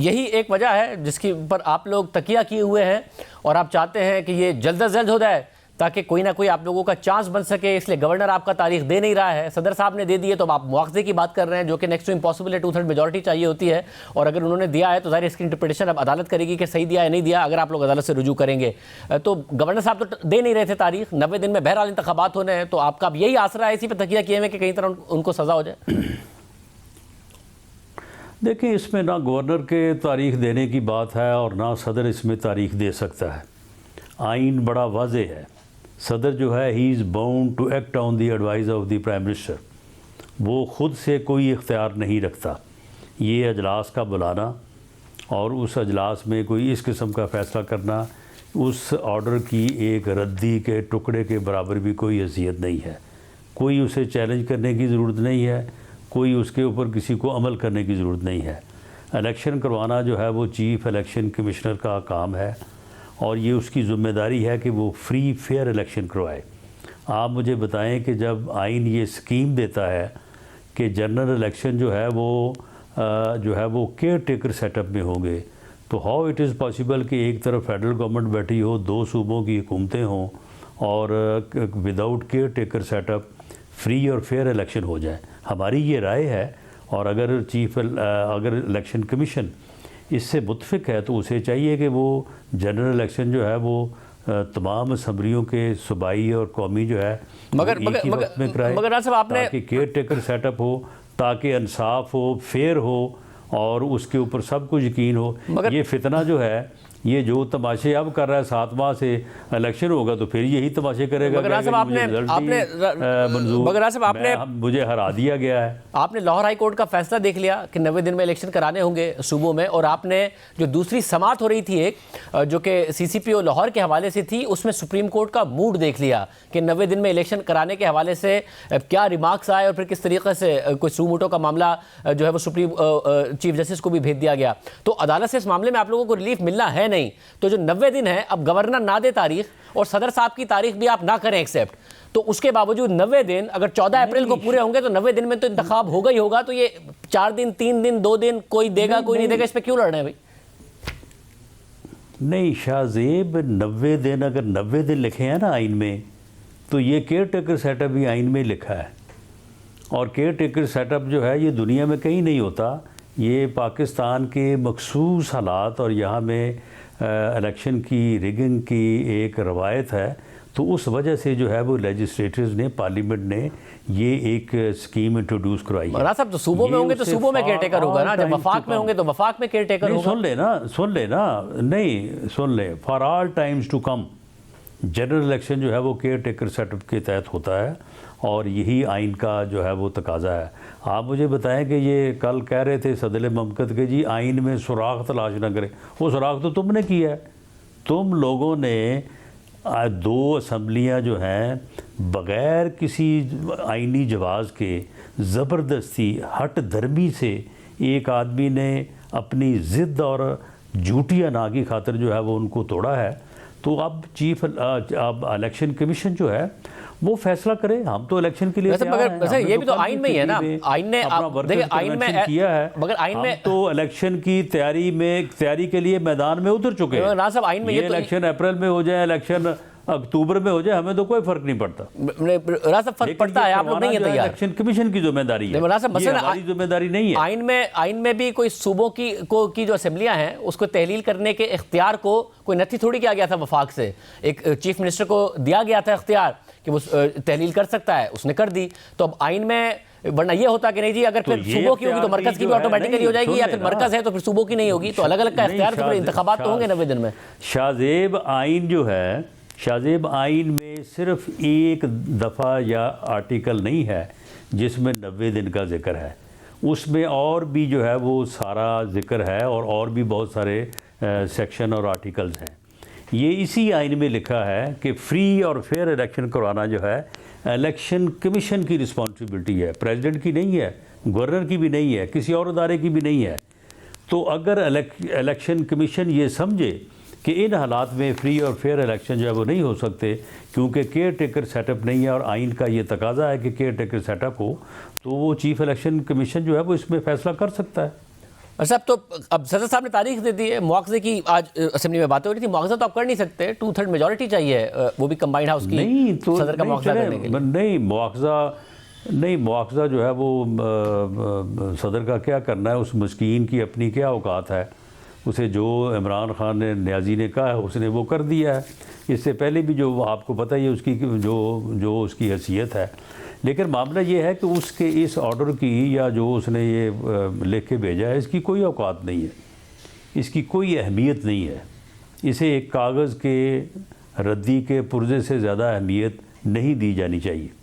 यही एक वजह है जिसकी पर आप लोग तकिया किए हुए हैं और आप चाहते हैं कि ये जल्द से जल्द हो जाए ताकि कोई ना कोई आप लोगों का चांस बन सके, इसलिए गवर्नर आपका तारीख दे नहीं रहा है। सदर साहब ने दे दी है तो आप मुआवजे की बात कर रहे हैं, जो कि नेक्स्ट टू इम्पॉसिबल है, 2/3 मेजॉरिटी चाहिए होती है। और अगर उन्होंने दिया है तो ज़ाहिर इसकी इंटरप्रिटेशन अब अदालत करेगी कि सही दिया या नहीं दिया। अगर आप लोग अदालत से रुजू करेंगे तो गवर्नर साहब तो दे नहीं रहे थे तारीख, 90 दिन में बहरहाल इंतखाबात होने हैं, तो आपका अब यही आसरा है, इसी पर तकिया किए हुए कि कहीं तरह उनको सज़ा हो जाए। देखिए, इसमें ना गवर्नर के तारीख देने की बात है और ना सदर इसमें तारीख दे सकता है। आइन बड़ा वाज़े है। सदर जो है ही is bound to act on the advice of the prime minister. वो ख़ुद से कोई इख्तियार नहीं रखता। ये अजलास का बुलाना और उस अजलास में कोई इस किस्म का फ़ैसला करना, उस ऑर्डर की एक रद्दी के टुकड़े के बराबर भी कोई हैसियत नहीं है। कोई उसे चैलेंज करने की ज़रूरत नहीं है, कोई उसके ऊपर किसी को अमल करने की ज़रूरत नहीं है। इलेक्शन करवाना जो है वो चीफ़ इलेक्शन कमिश्नर का काम है और ये उसकी ज़िम्मेदारी है कि वो फ्री फेयर इलेक्शन करवाए। आप मुझे बताएं कि जब आइन ये स्कीम देता है कि जनरल इलेक्शन जो है वो केयर टेकर सेटअप में होंगे, तो हाउ इट इज़ पॉसिबल कि एक तरफ फेडरल गवर्नमेंट बैठी हो, 2 सूबों की हुकूमतें हों और without care taker setup free और फेयर इलेक्शन हो जाए। हमारी ये राय है और अगर अगर इलेक्शन कमीशन इससे मुत्फिक है तो उसे चाहिए कि वो जनरल इलेक्शन जो है वो तमाम असम्बलियों के सूबाई और कौमी जो है मगर आपने ताकि केयर टेकर सेटअप हो, ताकि इंसाफ हो, फेयर हो और उसके ऊपर सब कुछ यकीन हो। ये फितना जो है, ये जो तमाशे अब कर रहा है, 7 माह से इलेक्शन होगा तो फिर यही तमाशे करेगा। मुझे हरा दिया गया है। आपने लाहौर हाई कोर्ट का फैसला देख लिया कि 90 दिन में इलेक्शन कराने होंगे सूबों में, और आपने जो दूसरी समात हो रही थी एक जो कि CCPO लाहौर के हवाले से थी, उसमें सुप्रीम कोर्ट का मूड देख लिया कि 90 दिन में इलेक्शन कराने के हवाले से क्या रिमार्क्स आए और फिर किस तरीके से कोई सूमोटो का मामला जो है वो सुप्रीम चीफ जस्टिस को भी भेज दिया गया। तो अदालत से इस मामले में आप लोगों को रिलीफ मिलना है नहीं, तो जो 90 दिन है, अब गवर्नर ना दे तारीख और सदर साहब की तारीख भी आप ना करें एक्सेप्ट, तो उसके बावजूद 90 दिन, अगर 14 अप्रैल को पूरे होंगे तो 90 दिन में तो इंतखाब होगा ही होगा। तो ये 4 दिन, 3 दिन, 2 दिन कोई देगा कोई नहीं देगा, इस पे क्यों लड़ रहे हैं भाई? नहीं शाहजेब, 90 दिन अगर 90 दिन लिखे हैं ना आइन में, तो ये केयर टेकर सेटअप भी आइन में लिखा है। और केयर टेकर सेटअप जो है ये दुनिया में कहीं नहीं होता। ये पाकिस्तान के मखसूस हालात और यहाँ में इलेक्शन की रिगिंग की एक रवायत है, तो उस वजह से जो है वो लेजिस्लेटर्स ने, पार्लियामेंट ने ये एक स्कीम इंट्रोड्यूस करवाई है। राना साहब, तो सूबों में होंगे तो सूबों में केयर टेकर होगा ना, जब वफाक में होंगे तो वफाक में केयर टेकर होगा। सुन ले, for all times to come general election जो है वो केयर टेकर सेटअप के तहत होता है और यही आइन का जो है वो तकाजा है। आप मुझे बताएं कि ये कल कह रहे थे सदर ममकत के जी आइन में सुराख तलाश ना करें, वो सुराख तो तुमने किया है। तुम लोगों ने 2 असम्बलियाँ जो हैं बग़ैर किसी आइनी जवाज़ के ज़बरदस्ती हट धर्मी से एक आदमी ने अपनी ज़िद और झूठी अना की खातिर जो है वो उनको तोड़ा है। तो अब अब इलेक्शन कमीशन जो है वो फैसला करे। हम तो इलेक्शन के लिए मगर ये भी तो आइन में ही है ना, आइन ने देखिए आइन में किया है, मगर आइन में तो इलेक्शन की तैयारी के लिए मैदान में उतर चुके हैं। ना सब आइन में ये इलेक्शन अप्रैल में हो जाए, इलेक्शन अक्टूबर में हो जाए, हमें तो कोई फर्क नहीं पड़ता। फर्क पड़ता है, आप लोग नहीं है तैयार। इलेक्शन कमीशन की जिम्मेदारी है, हमारी जिम्मेदारी नहीं है। आइन में भी कोई सूबों की जो असेंबलियां हैं उसको तहलील करने के इख्तियार को कोई नथी थोड़ी किया गया था वफाक से। एक चीफ मिनिस्टर को दिया गया था इख्तियार कि वो तहलील कर सकता है, उसने कर दी। तो अब आइन में, वरना ये होता कि नहीं जी अगर फिर सूबों की होगी तो मरकज की भी ऑटोमेटिकली हो जाएगी, या फिर मरकज है तो फिर सूबों की नहीं होगी, तो अलग अलग का इख्तियार, तो फिर इंतखाबात तो होंगे 90 दिन में। शाहजेब आइन में सिर्फ एक दफ़ा या आर्टिकल नहीं है जिसमें 90 दिन का जिक्र है, उसमें और भी जो है वो सारा जिक्र है और भी बहुत सारे सेक्शन और आर्टिकल्स हैं। ये इसी आइन में लिखा है कि फ्री और फेयर इलेक्शन करवाना जो है इलेक्शन कमीशन की रिस्पॉन्सिबिलिटी है, प्रेसिडेंट की नहीं है, गवर्नर की भी नहीं है, किसी और अदारे की भी नहीं है। तो अगर इलेक्शन कमीशन ये समझे कि इन हालात में फ्री और फेयर इलेक्शन जो है वो नहीं हो सकते क्योंकि केयर टेकर सेटअप नहीं है और आइन का ये तकाजा है कि केयर टेकर सेटअप हो, तो वो चीफ इलेक्शन कमीशन जो है वो इसमें फ़ैसला कर सकता है। और साहब तो अब सदर साहब ने तारीख दे दी है मुआवजे की, आज असेंबली में बातें हो रही थी, मुआवजा तो आप कर नहीं सकते, 2/3 मेजोरिटी चाहिए, वो भी कंबाइंड हाउस की नहीं तो सदर का मुआवजा करने के लिए। नहीं मुआवजा जो है वो सदर का क्या करना है, उस मस्कीन की अपनी क्या औकात है, उसे जो इमरान खान ने न्याजी ने कहा है उसने वो कर दिया है। इससे पहले भी जो आपको पता ही है उसकी जो उसकी हैसियत है। लेकिन मामला ये है कि उसके इस ऑर्डर की या जो उसने ये लिख के भेजा है इसकी कोई औकात नहीं है, इसकी कोई अहमियत नहीं है। इसे एक कागज़ के रद्दी के पुर्जे से ज़्यादा अहमियत नहीं दी जानी चाहिए।